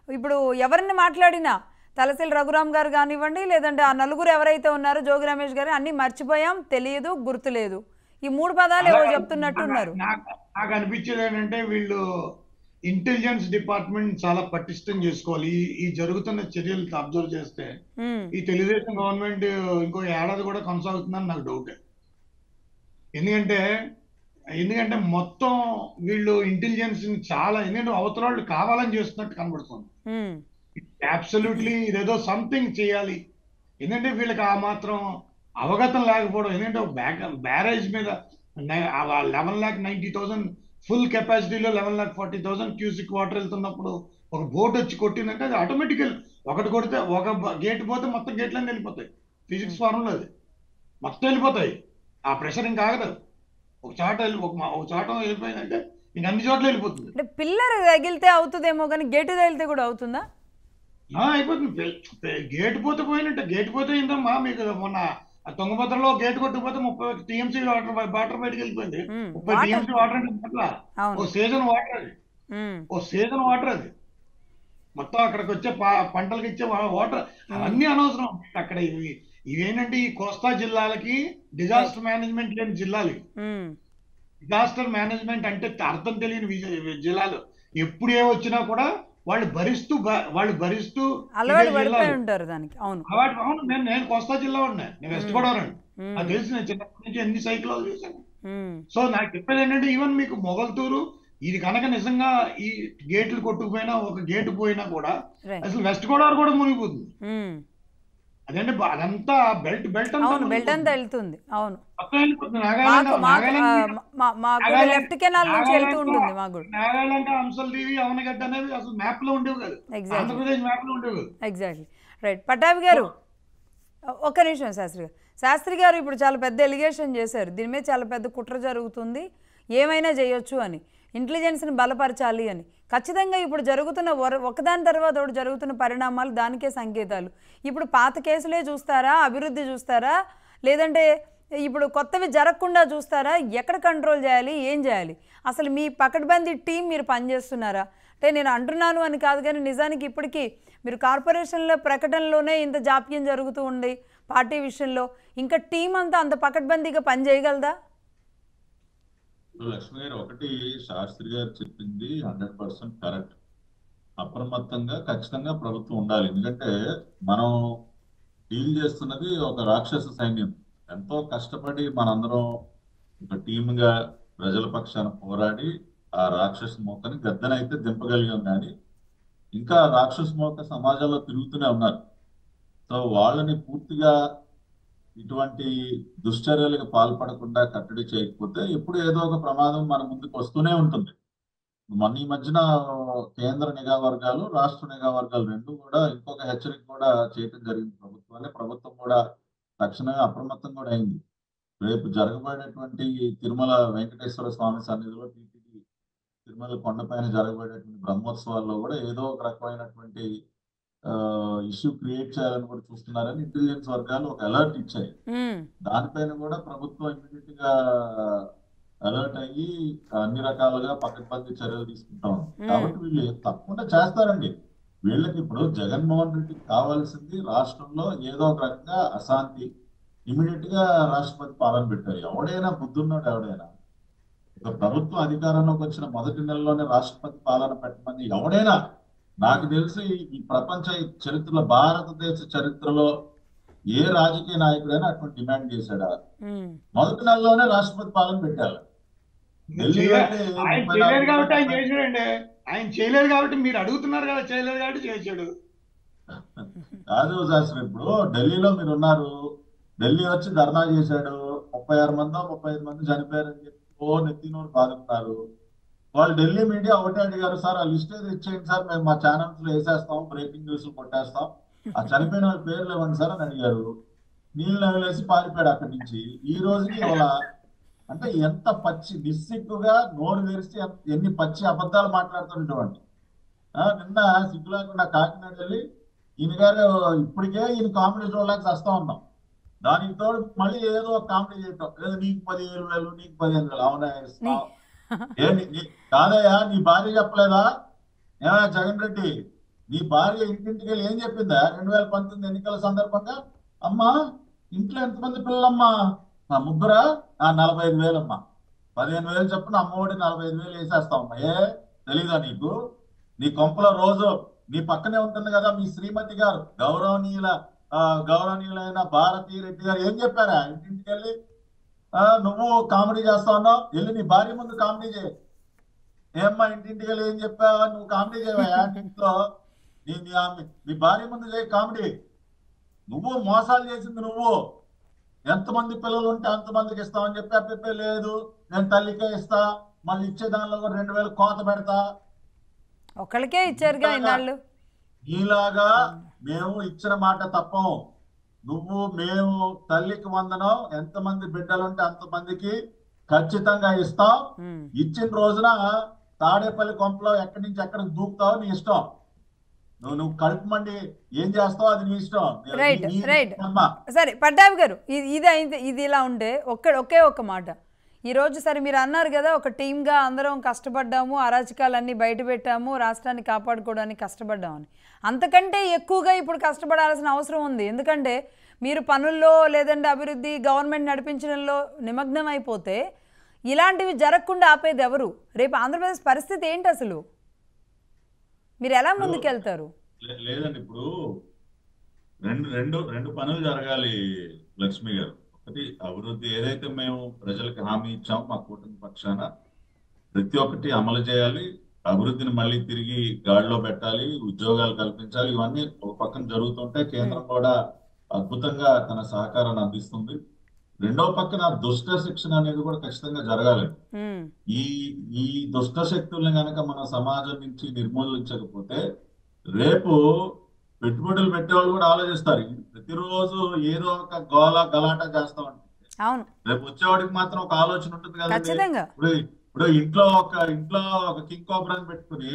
S1: ఇప్పుడు ఎవరిని మాట్లాడినా తలసిల్ రఘురామ్ గారు కానివ్వండి, లేదంటే ఆ నలుగురు ఎవరైతే ఉన్నారో జోగి రమేష్ గారు అన్నీ మర్చిపోయాం, తెలియదు, గుర్తులేదు, ఈ 3 పదాలు ఏవో చెప్తున్నట్టున్నారు.
S3: నాకు అనిపించేది ఏంటంటే వీళ్ళు ఇంటెలిజెన్స్ డిపార్ట్మెంట్ చాలా పటిష్టం చేసుకోవాలి. ఈ జరుగుతున్న చర్యలు అబ్జర్వ్ చేస్తే ఈ తెలుగుదేశం గవర్నమెంట్ ఇంకో ఏడాది కూడా కొనసాగుతుందని నాకు డౌట్. ఎందుకంటే మొత్తం వీళ్ళు ఇంటెలిజెన్స్ ఎందుకంటే అవతల వాళ్ళు కావాలని చేస్తున్నట్టు కనబడుతుంది. అబ్సల్యూట్లీ ఇదేదో సంథింగ్ చేయాలి. ఎందుకంటే వీళ్ళకి ఆ మాత్రం అవగతం లేకపోవడం. ఎందుకంటే బ్యారేజ్ మీద 11,90,000 ఫుల్ కెపాసిటీలో 11,40,000 క్యూసిక్ వాటర్ వెళ్తున్నప్పుడు ఒక బోట్ వచ్చి కొట్టిందంటే అది ఆటోమేటికల్. ఒకటి కొడితే ఒక గేట్ పోతే మొత్తం గేట్లన్నీ వెళ్ళిపోతాయి. ఫిజిక్స్ ఫార్ములా అది, మొత్తం వెళ్ళిపోతాయి. ఆ ప్రెషర్ ఇంకా ఆగదు. ఒక చాట వెళ్ళిపోయిందంటే ఇంక అన్ని చోట్ల వెళ్ళిపోతుంది.
S1: అంటే పిల్లర్ తగిలితే అవుతుందేమో కానీ గేటు తగిలితే కూడా అవుతుందా?
S3: అయిపోతుంది. గేట్ పోతే పోయినట్టే. గేట్ పోతే ఏంటమ్మా, మీకు మొన్న తుంగభద్రలో గేట్ కొట్టుకుపోతే 30 టీఎంసీ వాటర్ బయటకు వెళ్ళిపోయింది. 30 టీఎంసీ వాటర్ అంటే ఓ సీజన్ వాటర్ అది. అది మొత్తం అక్కడికి వచ్చే పంటలకు ఇచ్చే వాటర్ అవన్నీ అనవసరం. అక్కడ ఇవేంటంటే ఈ కోస్తా జిల్లాలకి డిజాస్టర్ మేనేజ్మెంట్ లేని జిల్లాలు. డిజాస్టర్ మేనేజ్మెంట్ అంటే అర్థం తెలియని జిల్లాలు. ఎప్పుడు ఏ వచ్చినా కూడా వాళ్ళు భరిస్తూ
S1: ఉంటారు దానికి. అవును,
S3: నేను కోస్తా జిల్లా ఉన్నాను, నేను వెస్ట్ గోదావరి అండి. నాకు తెలిసి నేను చిన్నప్పటి నుంచి ఎన్ని సైకిల్ చూసాను. సో నాకు చెప్పేది ఏంటంటే ఈవెన్ మీకు మొగల్తూరు ఇది కనుక నిజంగా ఈ గేట్లు కొట్టుకుపోయినా, ఒక గేటు పోయినా కూడా అసలు వెస్ట్ గోదావరి కూడా మునిగిపోతుంది. అదంటే అదంతా బెల్ట్
S1: అంతా వెళ్తుంది. అవును,
S3: లెఫ్ట్ కెనాల్ నుంచి వెళ్తూ ఉంటుంది. నాగాలాండ్, అంశల్దేవి, అవనగడ్డ అనేవి అసలు మ్యాప్ లో ఉండేవి కాదు. ఆంధ్రప్రదేశ్ మ్యాప్ లో ఉండేవి కాదు.
S1: Exactly right. పట్టాభి గారు ఒక్క నిమిషం. శాస్త్రి గారు ఇప్పుడు చాలా పెద్ద ఎలిగేషన్ చేశారు, దీని మీద చాలా పెద్ద కుట్ర జరుగుతుంది, ఏమైనా చేయొచ్చు అని, ఇంటెలిజెన్స్ని బలపరచాలి అని. ఖచ్చితంగా ఇప్పుడు జరుగుతున్న ఒకదాని తర్వాత ఒకటి జరుగుతున్న పరిణామాలు దానికే సంకేతాలు. ఇప్పుడు పాత కేసులే చూస్తారా, అభివృద్ధి చూస్తారా, లేదంటే ఇప్పుడు కొత్తవి జరగకుండా చూస్తారా? ఎక్కడ కంట్రోల్ చేయాలి, ఏం చేయాలి? అసలు మీ పకడ్బందీ టీం మీరు పనిచేస్తున్నారా? అంటే నేను అంటున్నాను అని కాదు, కానీ నిజానికి ఇప్పటికీ మీరు కార్పొరేషన్ల ప్రకటనలోనే ఇంత జాప్యం జరుగుతూ ఉంది పార్టీ విషయంలో, ఇంకా టీం అంతా అంత పకడ్బందీగా పనిచేయగలదా?
S2: లక్ష్మి గారు, ఒకటి శాస్త్రి గారు చెప్పింది 100% కరెక్ట్. అప్రమత్తంగా ఖచ్చితంగా ప్రభుత్వం ఉండాలి. ఎందుకంటే మనం డీల్ చేస్తున్నది ఒక రాక్షస సైన్యం. ఎంతో కష్టపడి మనందరం ఒక టీమ్గా ప్రజల పక్షాన పోరాడి ఆ రాక్షస మోకని గద్దనైతే దింపగలిగాం. కానీ ఇంకా రాక్షస మోక సమాజంలో తిరుగుతూనే ఉన్నారు. సో వాళ్ళని పూర్తిగా ఇటువంటి దుశ్చర్యలకు పాల్పడకుండా కట్టడి చేయకపోతే ఎప్పుడు ఏదో ఒక ప్రమాదం మన ముందుకు వస్తూనే ఉంటుంది. ఈ మధ్యన కేంద్ర నిఘా వర్గాలు, రాష్ట్ర నిఘా వర్గాలు రెండు కూడా ఇంకొక హెచ్చరిక కూడా చేయడం జరిగింది ప్రభుత్వాన్ని. ప్రభుత్వం కూడా తక్షణమే అప్రమత్తం కూడా అయింది. రేపు జరగబడేటువంటి తిరుమల వెంకటేశ్వర స్వామి సన్నిధిలో తిరుమల కొండపైన జరగబడేటువంటి బ్రహ్మోత్సవాల్లో కూడా ఏదో ఒక రకమైనటువంటి ఇష్యూ క్రియేట్ చేయాలని కూడా చూస్తున్నారని ఇంటెలిజెన్స్ వర్గాలు ఒక అలర్ట్ ఇచ్చాయి. దానిపైన కూడా ప్రభుత్వం ఇమ్మీడియట్ గా అలర్ట్ అయ్యి అన్ని రకాలుగా పకడ్బందీ చర్యలు తీసుకుంటా ఉంది. కాబట్టి వీళ్ళు తప్పకుండా చేస్తారండి. వీళ్ళకి ఇప్పుడు జగన్మోహన్ రెడ్డికి కావాల్సింది రాష్ట్రంలో ఏదో ఒక రకంగా అశాంతి. ఇమ్మీడియట్ గా రాష్ట్రపతి పాలన పెట్టారు. ఎవడైనా బుద్ధున్నాడు, ఎవడైనా ఒక ప్రభుత్వం అధికారంలోకి వచ్చిన మొదటి నెలలోనే రాష్ట్రపతి పాలన పెట్టమని ఎవడైనా, నాకు తెలిసి ఈ ప్రపంచ చరిత్రలో, భారతదేశ చరిత్రలో ఏ రాజకీయ నాయకుడైనా అటువంటి డిమాండ్ చేశాడా? మొదటి నెలలోనే రాష్ట్రపతి పాలన పెట్టాలి.
S3: ఆయన చేయలేదు కాబట్టి ఆయన చేశాడండి. ఆయన చేయలేదు కాబట్టి మీరు అడుగుతున్నారు కదా, చేయలేదు కాబట్టి చేశాడు.
S2: కాదు శాస్త్రి, ఇప్పుడు ఢిల్లీలో మీరు ఉన్నారు, ఢిల్లీ వచ్చి ధర్నా చేశాడు, 36 మందో 35 మంది చనిపోయారని చెప్పి నెత్తినోరు బాధపడతారు. వాళ్ళు ఢిల్లీ మీడియా ఒకటే అడిగారు, సార్ ఆ లిస్ట్ ఏది ఇచ్చేయండి సార్, మేము మా ఛానల్స్ లో వేసేస్తాం, బ్రేకింగ్ న్యూస్ కొట్టేస్తాం, ఆ చనిపోయిన వాళ్ళ పేర్లు ఇవ్వండి సార్ అని అడిగారు. నీళ్ళు నవ్వులేసి పారిపోయాడు అక్కడి నుంచి. ఈ రోజుకి అలా అంటే ఎంత పచ్చి నిస్సిగ్గుగా నోరు తెరిచి ఎన్ని పచ్చి అబద్ధాలు మాట్లాడుతుంటామండి. నిన్న సిగ్గు లేకుండా కాకినాడ వెళ్ళి ఈయన గారు ఇప్పటికే ఈయన కామెడీ చూడలేక వస్తా ఉన్నాం. దానికి తోడు మళ్ళీ ఏదో ఒక కామెడీ చేయటం, ఏదో నీకు 15,000 నీకు 15,000. అవునా కాదయ్యా, నీ భార్య చెప్పలేదా? ఏమయ్యా జగన్ రెడ్డి, నీ భార్య ఇంటింటికి వెళ్ళి ఏం చెప్పిందా 2019 ఎన్నికల సందర్భంగా? అమ్మా ఇంట్లో ఎంతమంది పిల్లలమ్మా? 3 45,000 అమ్మా, 15,000 చెప్పిన అమ్మఒడి 45,000 వేసేస్తావమ్మా. తెలీదా నీకు? నీ కొంపలో రోజు నీ పక్కనే ఉంటుంది కదా మీ శ్రీమతి గారు, గౌరవనీయులైన భారతీ రెడ్డి గారు ఏం చెప్పారా? ఇంటింటికి వెళ్ళి నువ్వు కామెడీ చేస్తా ఉన్నావు, వెళ్ళి నీ భార్య ముందు కామెడీ చేయి. ఏమ్మా ఇంటింటికి వెళ్ళి ఏం చెప్పావా? నువ్వు కామెడీ చేయవా ఇంట్లో? నీ భార్య ముందు చేయి కామెడీ. నువ్వు మోసాలు చేసింది నువ్వు. ఎంతమంది పిల్లలు ఉంటే అంతమందికి ఇస్తామని చెప్పి అప్పే లేదు, నేను తల్లికే ఇస్తా, మళ్ళీ ఇచ్చే దానిలో 2,000 కోత పెడతా.
S1: ఒకళ్ళకే ఇచ్చారుగా ఇన్నాళ్ళు.
S2: నీలాగా మేము ఇచ్చిన మాట తప్పం. మేము తల్లికి వందనం, ఎంతమంది బిడ్డలుంటే అంతమందికి ఖచ్చితంగా ఇస్తాం. ఇచ్చిన రోజున తాడేపల్లి కొంపలో ఎక్కడి నుంచి ఎక్కడికి దూకుతావు నీ ఇష్టం. నువ్వు కలుపుమండి ఏం చేస్తావు అది నీ ఇష్టం.
S1: రైట్ రైట్ సరే పట్టాభి గారు, ఇది ఇలా ఉంటే ఒకే ఒక్క మాట. ఈరోజు సరే మీరు అన్నారు కదా, ఒక టీమ్గా అందరం కష్టపడ్డాము, అరాచకాలన్నీ బయట పెట్టాము, రాష్ట్రాన్ని కాపాడుకోవడానికి కష్టపడ్డామని. అంతకంటే ఎక్కువగా ఇప్పుడు కష్టపడాల్సిన అవసరం ఉంది. ఎందుకంటే మీరు పనుల్లో లేదంటే అభివృద్ధి గవర్నమెంట్ నడిపించడంలో నిమగ్నం అయిపోతే ఇలాంటివి జరగకుండా ఆపేది ఎవరు? రేపు ఆంధ్రప్రదేశ్ పరిస్థితి ఏంటి అసలు? మీరు ఎలా ముందుకెళ్తారు?
S2: లేదండి, ఇప్పుడు రెండు పనులు జరగాలి లక్ష్మి గారు. ఒకటి అభివృద్ధి, ఏదైతే మేము ప్రజలకు హామీ ఇచ్చామో మా కూటమి పక్షాన ప్రతి ఒక్కటి అమలు చేయాలి. అభివృద్ధిని మళ్ళీ తిరిగి గాడిలో పెట్టాలి, ఉద్యోగాలు కల్పించాలి. ఇవన్నీ ఒక పక్కన జరుగుతుంటే కేంద్రం కూడా అద్భుతంగా తన సహకారాన్ని అందిస్తుంది. రెండో పక్కన దుష్ట శిక్షణ అనేది కూడా ఖచ్చితంగా జరగాలి. ఈ దుష్ట శక్తుల్ని కనుక మన సమాజం నుంచి నిర్మూలించకపోతే రేపు పెట్టుబడులు పెట్టేవాళ్ళు కూడా ఆలోచిస్తారు. ప్రతిరోజు ఏదో ఒక గలాట చేస్తా ఉంటారు, రేపు వచ్చేవాడికి మాత్రం ఒక ఆలోచన ఉంటుంది కదా. ఇప్పుడు ఇంట్లో ఒక కింగ్ కోబ్రాని పెట్టుకుని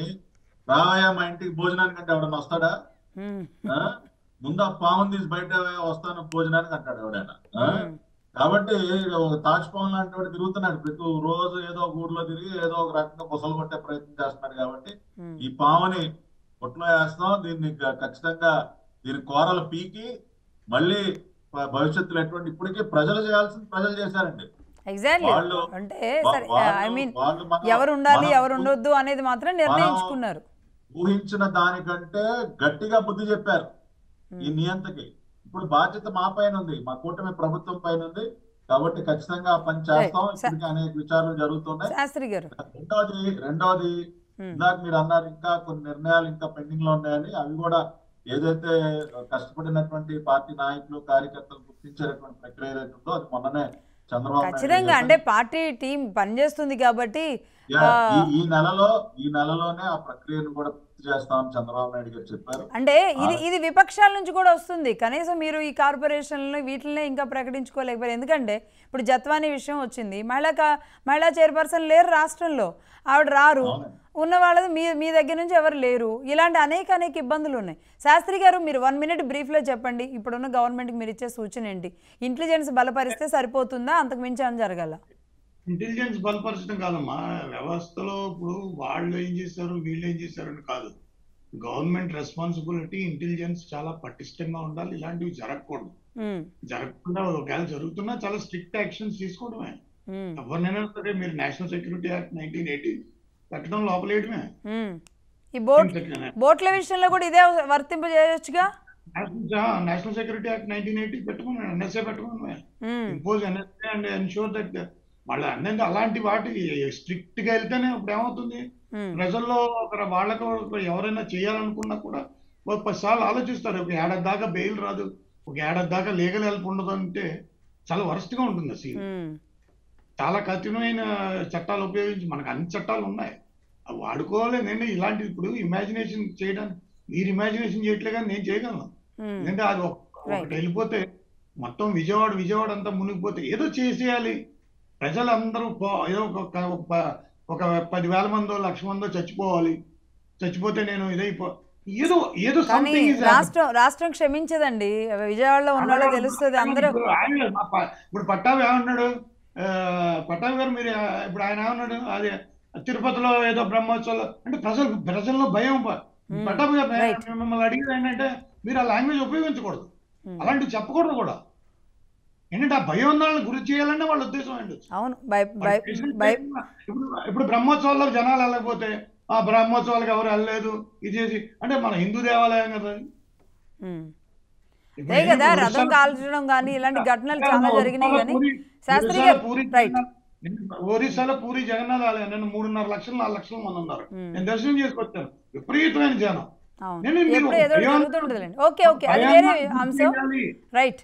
S2: రావయ్యా మా ఇంటికి భోజనానికి అంటే ఎవడన్నా వస్తాడా? ముందు ఆ పాముని తీసి బయట వస్తాను భోజనానికి అంటాడు ఎవడైనా. కాబట్టి తాజ్ పవన్ లాంటి వాడు తిరుగుతున్నాడు, ప్రతి రోజు ఏదో ఒక ఊర్లో తిరిగి ఏదో ఒక రకంగా పొసలు కొట్టే ప్రయత్నం చేస్తున్నాడు. కాబట్టి ఈ పాముని పొట్లో వేస్తాం, దీన్ని ఖచ్చితంగా దీని కూరలు పీకి మళ్ళీ భవిష్యత్తులో ఎటువంటి, ఇప్పటికీ ప్రజలు చేయాల్సింది ప్రజలు చేశారండి.
S1: ఎగ్జాక్ట్లీ. అంటే ఐ మీన్ ఎవరు ఉండాలి ఎవరు ఉండొద్దు అనేది మాత్రం నిర్ణయించుకున్నారు.
S2: ఊహించిన దానికంటే గట్టిగా బుద్ధి చెప్పారు ఈ నియంతకి. ఇప్పుడు బాధ్యత మా పైన ఉంది, మా కూటమి ప్రభుత్వం పైన ఉంది. కాబట్టి ఖచ్చితంగా పని చేస్తాం. ఇప్పటికీ అనేక విచారణలు జరుగుతున్నాయి.
S1: శాస్త్రి గారు,
S2: రెండోది ఇందాక మీరు అన్నారు ఇంకా కొన్ని నిర్ణయాలు ఇంకా పెండింగ్ లో ఉన్నాయని. అవి కూడా ఏదైతే కష్టపడినటువంటి పార్టీ నాయకులు కార్యకర్తలు గుర్తించేటువంటి ప్రక్రియ ఏదైతే ఉందో అది మొన్ననే చంద్రబాబు
S1: ఖచ్చితంగా అంటే పార్టీ టీం పనిచేస్తుంది కాబట్టి
S2: ఈ నెలలోనే ఆ ప్రక్రియను కూడా చేస్తామని చంద్రబాబు నాయుడు గారు చెప్పారు.
S1: అంటే ఇది విపక్షాల నుంచి కూడా వస్తుంది. కనీసం మీరు ఈ కార్పొరేషన్లు వీటినే ఇంకా ప్రకటించుకోలేకపోయారు. ఎందుకంటే ఇప్పుడు జత్వానీ విషయం వచ్చింది, మహిళా చైర్పర్సన్ లేరు రాష్ట్రంలో, ఆవిడ రారు, ఉన్న వాళ్ళది మీ దగ్గర నుంచి ఎవరు లేరు. ఇలాంటి అనేక ఇబ్బందులు ఉన్నాయి. శాస్త్రి గారు మీరు 1 minute బ్రీఫ్లో చెప్పండి, ఇప్పుడున్న గవర్నమెంట్కి మీరు ఇచ్చే సూచన ఏంటి? ఇంటెలిజెన్స్ బలపరిస్తే సరిపోతుందా, అంతకు మించి అని జరగాల?
S3: ఇంటెలిజెన్స్ బలపరచడం కాదమ్మా, వ్యవస్థలో ఇప్పుడు వాళ్ళు ఏం చేశారు వీళ్ళు ఏం చేశారు అని కాదు. గవర్నమెంట్ రెస్పాన్సిబిలిటీ, ఇంటెలిజెన్స్ చాలా పటిష్టంగా ఉండాలి. ఇలాంటివి జరగకూడదు. జరగకుండా ఒకవేళ జరుగుతున్నా చాలా స్ట్రిక్ట్ యాక్షన్స్ తీసుకోవడమే. ఎవరినైనా సరే మీరు నేషనల్ సెక్యూరిటీ యాక్ట్ 1980 పెట్టడం లోపలేయడమే.
S1: ఈ బోట్ల విషయంలో కూడా ఇదే వర్తింప చేయొచ్చుగా.
S3: నేషనల్ సెక్యూరిటీ యాక్ట్ 1980 పెట్టుకున్నాను, ఎన్ఎస్ఏ పెట్టుకున్నాను, impose NSA and ensure that వాళ్ళు అన్నీ అలాంటి వాటి స్ట్రిక్ట్ గా వెళ్తేనే ఇప్పుడు ఏమవుతుంది, ప్రజల్లో వాళ్ళకు ఎవరైనా చేయాలనుకున్నా కూడా 10 సార్లు ఆలోచిస్తారు. ఒక ఏడాది దాకా బెయిల్ రాదు, ఒక ఏడాది దాకా లీగల్ హెల్ప్ ఉండదు అంటే చాలా వరస్ట్ గా ఉంటుంది. అసలు చాలా కఠినమైన చట్టాలు ఉపయోగించి మనకు అన్ని చట్టాలు ఉన్నాయి, అవి వాడుకోవాలి. నేను ఇలాంటి ఇప్పుడు ఇమాజినేషన్ చేయడానికి మీరు ఇమాజినేషన్ చేయట్లే కానీ నేను చేయగలను. ఎందుకంటే అది ఒకటి వెళ్ళిపోతే మొత్తం విజయవాడ అంతా మునిగిపోతే ఏదో చేసేయాలి. ప్రజలందరూ ఏదో ఒక 10,000 మందో 1,00,000 మందో చచ్చిపోతే నేను ఏదో
S1: రాష్ట్రం క్షమించదండి. విజయవాడలో ఉన్న తెలుస్తుంది అందరూ.
S3: ఇప్పుడు పట్టాభి ఏమన్నాడు, పట్టాభి గారు మీరు ఇప్పుడు ఆయన ఏమన్నాడు, అది తిరుపతిలో ఏదో బ్రహ్మోత్సవాలు అంటే ప్రజల్లో భయం. పట్టాభి గారు మిమ్మల్ని అడిగేది ఏంటంటే మీరు ఆ లాంగ్వేజ్ ఉపయోగించకూడదు, అలాంటివి చెప్పకూడదు కూడా. ఏంటంటే ఆ భయం వాళ్ళని గురి చేయాలనే వాళ్ళ ఉద్దేశం ఏంటి. ఇప్పుడు బ్రహ్మోత్సవాల్లో జనాలు వెళ్ళకపోతే ఆ బ్రహ్మోత్సవాలకు ఎవరు వెళ్ళలేదు ఇది అంటే మన హిందూ దేవాలయం కదా.
S1: రథం కాల్చడం కానీ ఇలాంటి ఘటనలు చాలా జరిగినాయి. కానీ శాస్త్రి గారు
S3: ఒరిస్సాలో పూరి జగన్నాథ్ ఆలయం నేను 3.5 లక్షలు 4 లక్షల మంది ఉన్నారు, నేను దర్శనం చేసుకొచ్చాను, విపరీతమైన జనం.
S1: ఓకే అది వేరే అంశం. రైట్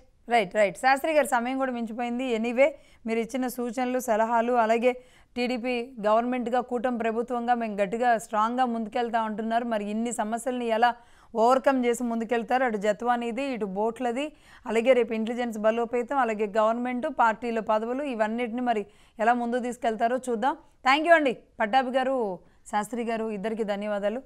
S1: శాస్త్రి గారి సమయం కూడా మించిపోయింది. ఎనీవే మీరు ఇచ్చిన సూచనలు సలహాలు, అలాగే టీడీపీ గవర్నమెంట్గా కూటమి ప్రభుత్వంగా మేము గట్టిగా స్ట్రాంగ్గా ముందుకెళ్తా ఉంటున్నారు. మరి ఇన్ని సమస్యల్ని ఎలా ఓవర్కమ్ చేసి ముందుకెళ్తారు, అటు జత్వానీది ఇటు బోట్లది, అలాగే రేపు ఇంటెలిజెన్స్ బలోపేతం, అలాగే గవర్నమెంట్ పార్టీల పదవులు, ఇవన్నిటిని మరి ఎలా ముందుకు తీసుకెళ్తారో చూద్దాం. థ్యాంక్ యూ అండి పట్టాభి గారు, శాస్త్రి గారు, ఇద్దరికి ధన్యవాదాలు.